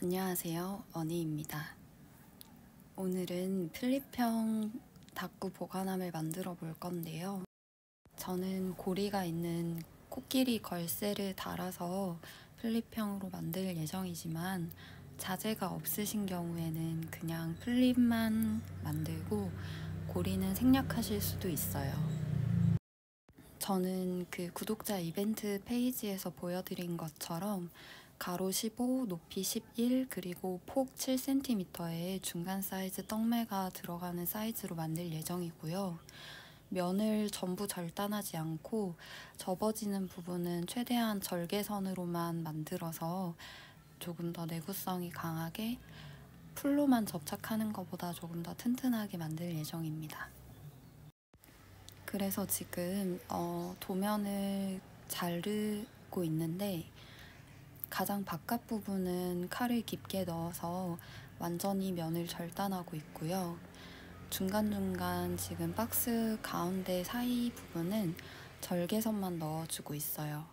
안녕하세요, 어니입니다. 오늘은 필립형 닦구 보관함을 만들어 볼 건데요. 저는 고리가 있는 코끼리 걸쇠를 달아서 필립형으로 만들 예정이지만 자재가 없으신 경우에는 그냥 필립만 만들고 고리는 생략하실 수도 있어요. 저는 그 구독자 이벤트 페이지에서 보여드린 것처럼 가로 15, 높이 11, 그리고 폭 7cm의 중간 사이즈 떡매가 들어가는 사이즈로 만들 예정이고요. 면을 전부 절단하지 않고 접어지는 부분은 최대한 절개선으로만 만들어서 조금 더 내구성이 강하게 풀로만 접착하는 것보다 조금 더 튼튼하게 만들 예정입니다. 그래서 지금 도면을 자르고 있는데 가장 바깥 부분은 칼을 깊게 넣어서 완전히 면을 절단하고 있고요. 중간중간 지금 박스 가운데 사이 부분은 절개선만 넣어주고 있어요.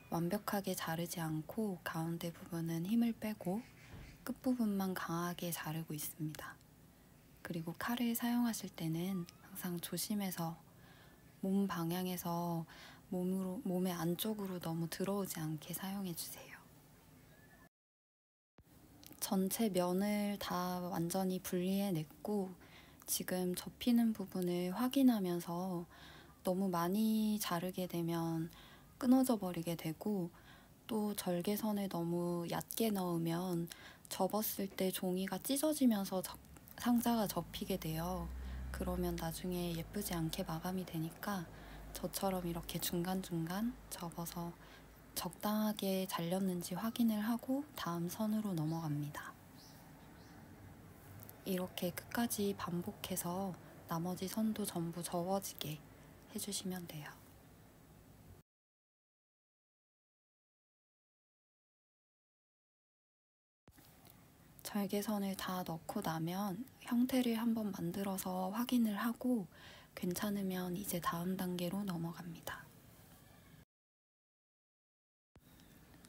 완벽하게 자르지 않고 가운데 부분은 힘을 빼고 끝부분만 강하게 자르고 있습니다. 그리고 칼을 사용하실 때는 항상 조심해서 몸 방향에서 몸의 안쪽으로 너무 들어오지 않게 사용해주세요. 전체 면을 다 완전히 분리해냈고 지금 접히는 부분을 확인하면서 너무 많이 자르게 되면 끊어져 버리게 되고 또 절개선을 너무 얕게 넣으면 접었을 때 종이가 찢어지면서 상자가 접히게 돼요. 그러면 나중에 예쁘지 않게 마감이 되니까 저처럼 이렇게 중간중간 접어서 적당하게 잘렸는지 확인을 하고 다음 선으로 넘어갑니다. 이렇게 끝까지 반복해서 나머지 선도 전부 접어지게 해주시면 돼요. 절개선을 다 넣고 나면 형태를 한번 만들어서 확인을 하고 괜찮으면 이제 다음 단계로 넘어갑니다.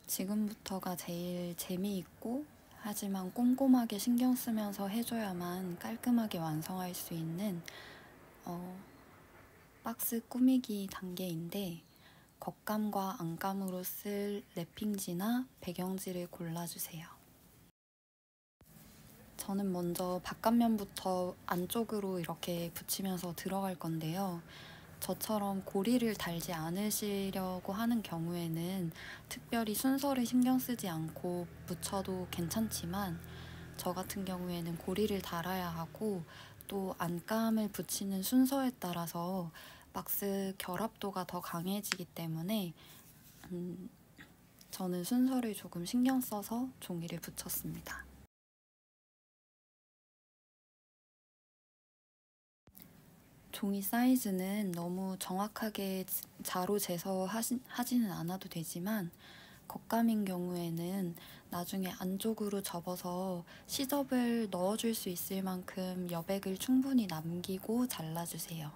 지금부터가 제일 재미있고 하지만 꼼꼼하게 신경 쓰면서 해줘야만 깔끔하게 완성할 수 있는 박스 꾸미기 단계인데 겉감과 안감으로 쓸 랩핑지나 배경지를 골라주세요. 저는 먼저 바깥면부터 안쪽으로 이렇게 붙이면서 들어갈 건데요. 저처럼 고리를 달지 않으시려고 하는 경우에는 특별히 순서를 신경 쓰지 않고 붙여도 괜찮지만 저 같은 경우에는 고리를 달아야 하고 또 안감을 붙이는 순서에 따라서 박스 결합도가 더 강해지기 때문에 저는 순서를 조금 신경 써서 종이를 붙였습니다. 종이 사이즈는 너무 정확하게 자로 재서 하지는 않아도 되지만 겉감인 경우에는 나중에 안쪽으로 접어서 시접을 넣어줄 수 있을 만큼 여백을 충분히 남기고 잘라주세요.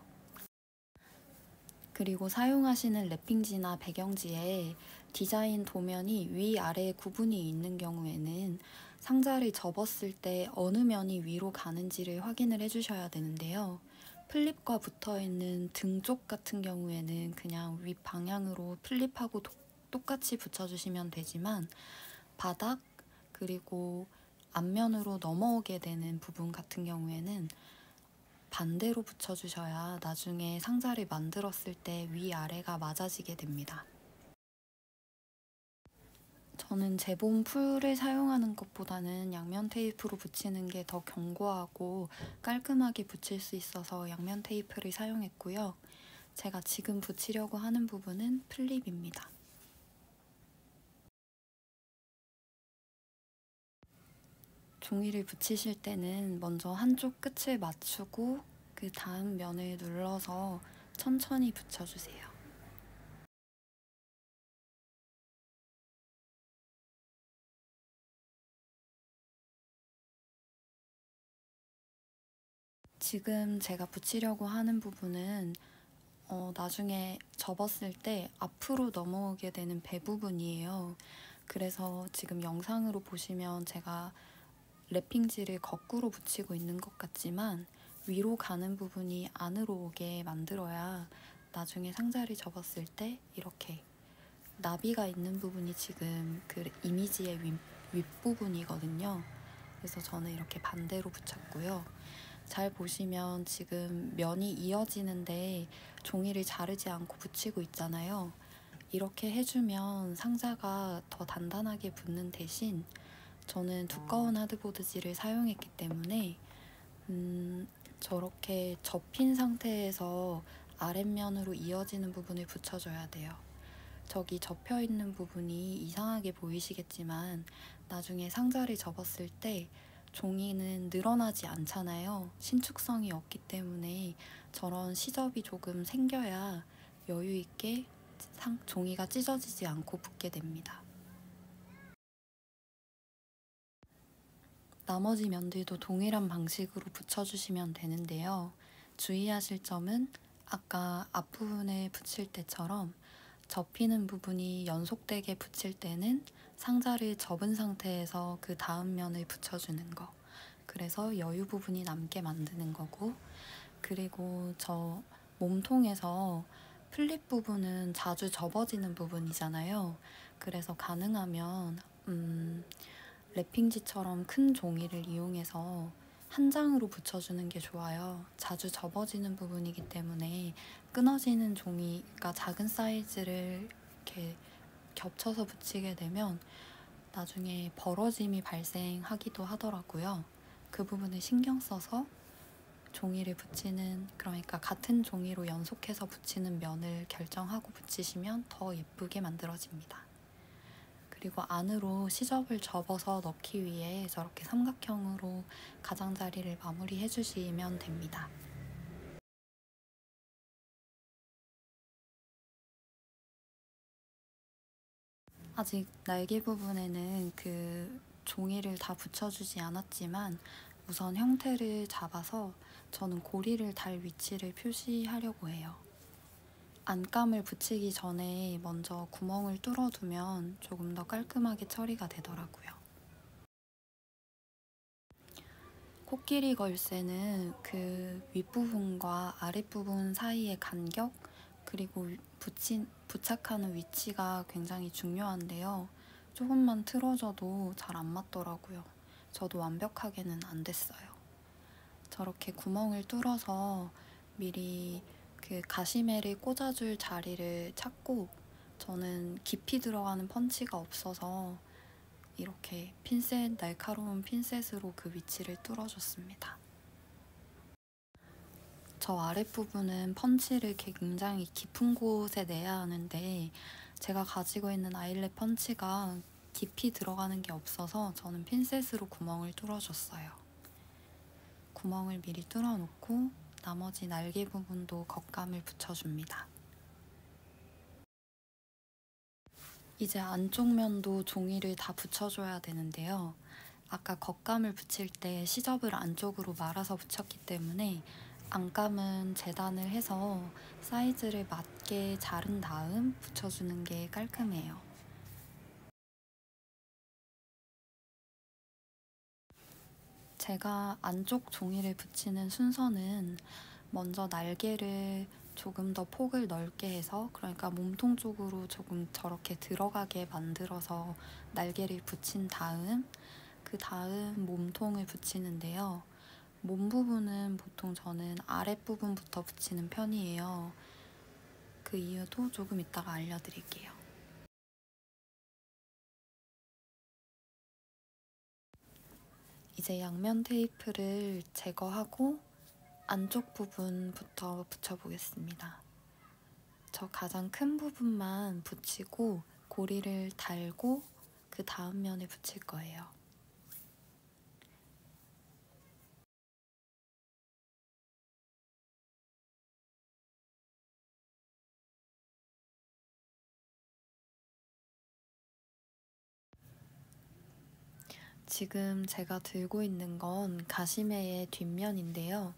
그리고 사용하시는 랩핑지나 배경지에 디자인 도면이 위아래 구분이 있는 경우에는 상자를 접었을 때 어느 면이 위로 가는지를 확인을 해주셔야 되는데요. 플립과 붙어있는 등 쪽 같은 경우에는 그냥 윗 방향으로 플립하고 똑같이 붙여주시면 되지만 바닥 그리고 앞면으로 넘어오게 되는 부분 같은 경우에는 반대로 붙여주셔야 나중에 상자를 만들었을 때 위아래가 맞아지게 됩니다. 저는 제본 풀을 사용하는 것보다는 양면 테이프로 붙이는 게 더 견고하고 깔끔하게 붙일 수 있어서 양면 테이프를 사용했고요. 제가 지금 붙이려고 하는 부분은 플립입니다. 종이를 붙이실 때는 먼저 한쪽 끝을 맞추고 그 다음 면을 눌러서 천천히 붙여주세요. 지금 제가 붙이려고 하는 부분은 나중에 접었을 때 앞으로 넘어오게 되는 배 부분이에요. 그래서 지금 영상으로 보시면 제가 랩핑지를 거꾸로 붙이고 있는 것 같지만 위로 가는 부분이 안으로 오게 만들어야 나중에 상자를 접었을 때 이렇게 나비가 있는 부분이 지금 그 이미지의 윗부분이거든요. 그래서 저는 이렇게 반대로 붙였고요. 잘 보시면 지금 면이 이어지는데 종이를 자르지 않고 붙이고 있잖아요. 이렇게 해주면 상자가 더 단단하게 붙는 대신 저는 두꺼운 하드보드지를 사용했기 때문에 저렇게 접힌 상태에서 아랫면으로 이어지는 부분을 붙여줘야 돼요. 저기 접혀있는 부분이 이상하게 보이시겠지만 나중에 상자를 접었을 때 종이는 늘어나지 않잖아요. 신축성이 없기 때문에 저런 시접이 조금 생겨야 여유있게 종이가 찢어지지 않고 붙게 됩니다. 나머지 면들도 동일한 방식으로 붙여주시면 되는데요. 주의하실 점은 아까 앞부분에 붙일 때처럼 접히는 부분이 연속되게 붙일 때는 상자를 접은 상태에서 그 다음 면을 붙여주는 거. 그래서 여유 부분이 남게 만드는 거고, 그리고 저 몸통에서 플립 부분은 자주 접어지는 부분이잖아요. 그래서 가능하면 랩핑지처럼 큰 종이를 이용해서 한 장으로 붙여주는 게 좋아요. 자주 접어지는 부분이기 때문에 끊어지는 종이가 작은 사이즈를 이렇게 겹쳐서 붙이게 되면 나중에 벌어짐이 발생하기도 하더라고요. 그 부분을 신경 써서 종이를 붙이는, 그러니까 같은 종이로 연속해서 붙이는 면을 결정하고 붙이시면 더 예쁘게 만들어집니다. 그리고 안으로 시접을 접어서 넣기 위해 저렇게 삼각형으로 가장자리를 마무리해 주시면 됩니다. 아직 날개 부분에는 그 종이를 다 붙여주지 않았지만 우선 형태를 잡아서 저는 고리를 달 위치를 표시하려고 해요. 안감을 붙이기 전에 먼저 구멍을 뚫어두면 조금 더 깔끔하게 처리가 되더라고요. 코끼리 걸쇠는 그 윗부분과 아랫부분 사이의 간격, 그리고 부착하는 위치가 굉장히 중요한데요. 조금만 틀어져도 잘 안 맞더라고요. 저도 완벽하게는 안 됐어요. 저렇게 구멍을 뚫어서 미리 그 가시매를 꽂아줄 자리를 찾고, 저는 깊이 들어가는 펀치가 없어서 이렇게 날카로운 핀셋으로 그 위치를 뚫어줬습니다. 저 아랫부분은 펀치를 굉장히 깊은 곳에 내야 하는데 제가 가지고 있는 아일렛 펀치가 깊이 들어가는 게 없어서 저는 핀셋으로 구멍을 뚫어줬어요. 구멍을 미리 뚫어놓고 나머지 날개 부분도 겉감을 붙여줍니다. 이제 안쪽 면도 종이를 다 붙여줘야 되는데요. 아까 겉감을 붙일 때 시접을 안쪽으로 말아서 붙였기 때문에 안감은 재단을 해서 사이즈를 맞게 자른 다음 붙여주는 게 깔끔해요. 제가 안쪽 종이를 붙이는 순서는 먼저 날개를 조금 더 폭을 넓게 해서, 그러니까 몸통 쪽으로 조금 저렇게 들어가게 만들어서 날개를 붙인 다음 그 다음 몸통을 붙이는데요. 몸 부분은 보통 저는 아랫부분부터 붙이는 편이에요. 그 이유도 조금 이따가 알려드릴게요. 이제 양면 테이프를 제거하고 안쪽 부분부터 붙여보겠습니다. 저 가장 큰 부분만 붙이고 고리를 달고 그 다음 면에 붙일 거예요. 지금 제가 들고 있는 건 가시매의 뒷면인데요.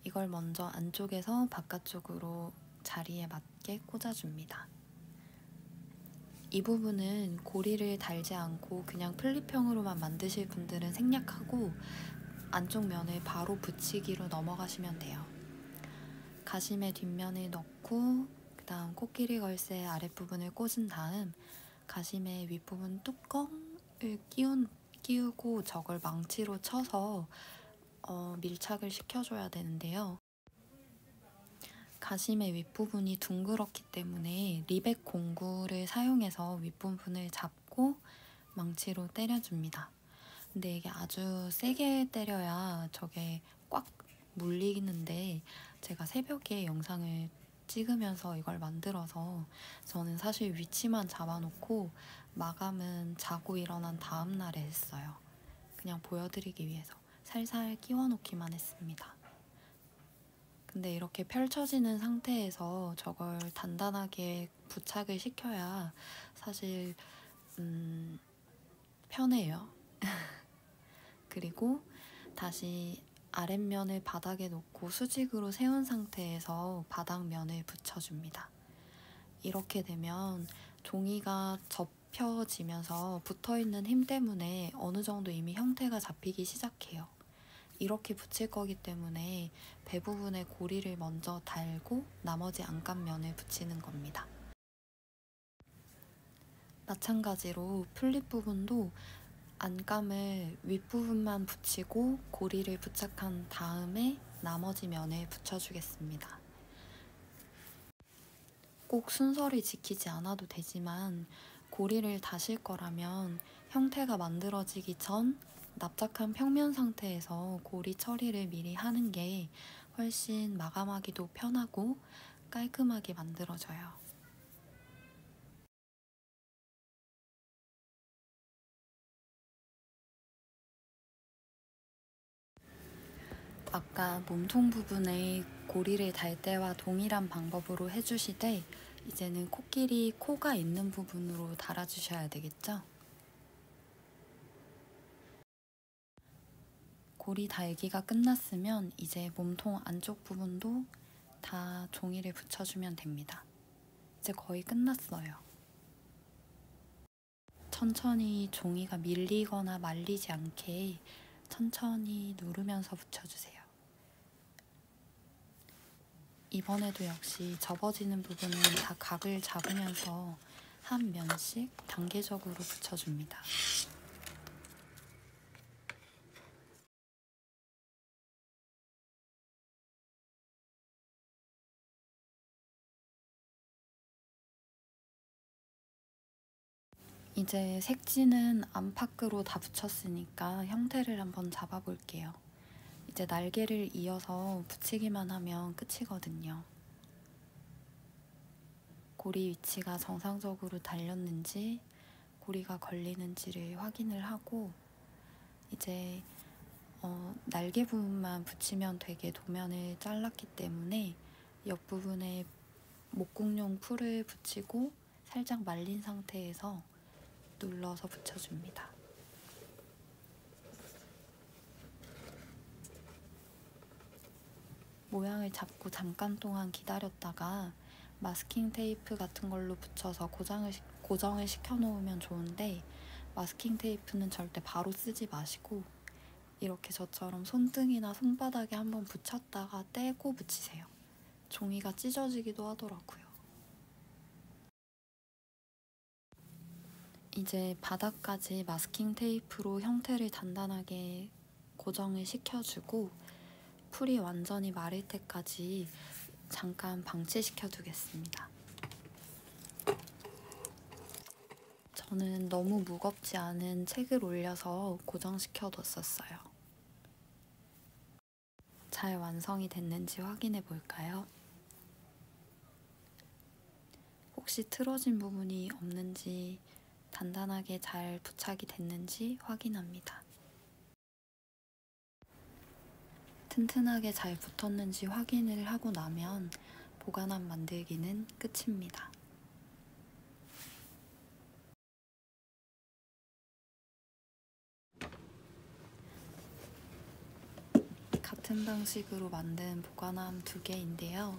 이걸 먼저 안쪽에서 바깥쪽으로 자리에 맞게 꽂아줍니다. 이 부분은 고리를 달지 않고 그냥 플립형으로만 만드실 분들은 생략하고 안쪽 면을 바로 붙이기로 넘어가시면 돼요. 가심의 뒷면을 넣고 그 다음 코끼리 걸쇠 아랫부분을 꽂은 다음 가심의 윗부분 뚜껑을 끼우고 저걸 망치로 쳐서 밀착을 시켜줘야 되는데요. 가심의 윗부분이 둥그렇기 때문에 리벳 공구를 사용해서 윗부분을 잡고 망치로 때려줍니다. 근데 이게 아주 세게 때려야 저게 꽉 물리는데 제가 새벽에 영상을 찍으면서 이걸 만들어서 저는 사실 위치만 잡아놓고 마감은 자고 일어난 다음 날에 했어요. 그냥 보여드리기 위해서 살살 끼워놓기만 했습니다. 근데 이렇게 펼쳐지는 상태에서 저걸 단단하게 부착을 시켜야 사실 편해요. 그리고 다시 아랫면을 바닥에 놓고 수직으로 세운 상태에서 바닥면을 붙여줍니다. 이렇게 되면 종이가 접혀지면서 붙어있는 힘 때문에 어느 정도 이미 형태가 잡히기 시작해요. 이렇게 붙일 거기 때문에 배 부분에 고리를 먼저 달고 나머지 안감면을 붙이는 겁니다. 마찬가지로 플립 부분도 안감을 윗부분만 붙이고 고리를 부착한 다음에 나머지 면에 붙여주겠습니다. 꼭 순서를 지키지 않아도 되지만 고리를 다실 거라면 형태가 만들어지기 전 납작한 평면 상태에서 고리 처리를 미리 하는 게 훨씬 마감하기도 편하고 깔끔하게 만들어져요. 아까 몸통 부분에 고리를 달 때와 동일한 방법으로 해주시되 이제는 코끼리 코가 있는 부분으로 달아주셔야 되겠죠? 고리 달기가 끝났으면 이제 몸통 안쪽 부분도 다 종이를 붙여주면 됩니다. 이제 거의 끝났어요. 천천히 종이가 밀리거나 말리지 않게 천천히 누르면서 붙여주세요. 이번에도 역시 접어지는 부분은 다 각을 잡으면서 한 면씩 단계적으로 붙여줍니다. 이제 색지는 안팎으로 다 붙였으니까 형태를 한번 잡아볼게요. 이제 날개를 이어서 붙이기만 하면 끝이거든요. 고리 위치가 정상적으로 달렸는지 고리가 걸리는지를 확인을 하고 이제 날개 부분만 붙이면 되게 도면을 잘랐기 때문에 옆부분에 목공용 풀을 붙이고 살짝 말린 상태에서 눌러서 붙여줍니다. 모양을 잡고 잠깐 동안 기다렸다가 마스킹 테이프 같은 걸로 붙여서 고정을 시켜놓으면 좋은데 마스킹 테이프는 절대 바로 쓰지 마시고 이렇게 저처럼 손등이나 손바닥에 한번 붙였다가 떼고 붙이세요. 종이가 찢어지기도 하더라고요. 이제 바닥까지 마스킹 테이프로 형태를 단단하게 고정을 시켜주고 풀이 완전히 마를 때까지 잠깐 방치시켜 두겠습니다. 저는 너무 무겁지 않은 책을 올려서 고정시켜 뒀었어요. 잘 완성이 됐는지 확인해 볼까요? 혹시 틀어진 부분이 없는지 단단하게 잘 부착이 됐는지 확인합니다. 튼튼하게 잘 붙었는지 확인을 하고 나면 보관함 만들기는 끝입니다. 같은 방식으로 만든 보관함 2개인데요.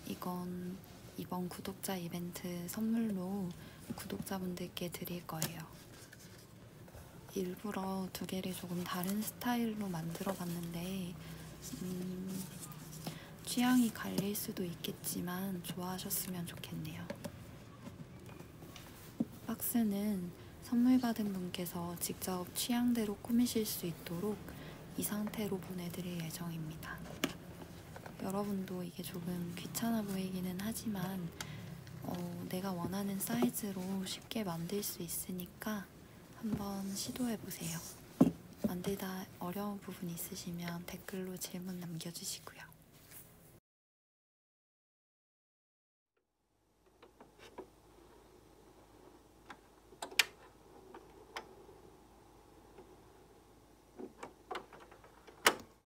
이건 이번 구독자 이벤트 선물로 구독자분들께 드릴 거예요. 일부러 두 개를 조금 다른 스타일로 만들어 봤는데 취향이 갈릴 수도 있겠지만 좋아하셨으면 좋겠네요. 박스는 선물 받은 분께서 직접 취향대로 꾸미실 수 있도록 이 상태로 보내드릴 예정입니다. 여러분도 이게 조금 귀찮아 보이기는 하지만 내가 원하는 사이즈로 쉽게 만들 수 있으니까 한번 시도해보세요. 만들다 어려운 부분 있으시면 댓글로 질문 남겨주시고요.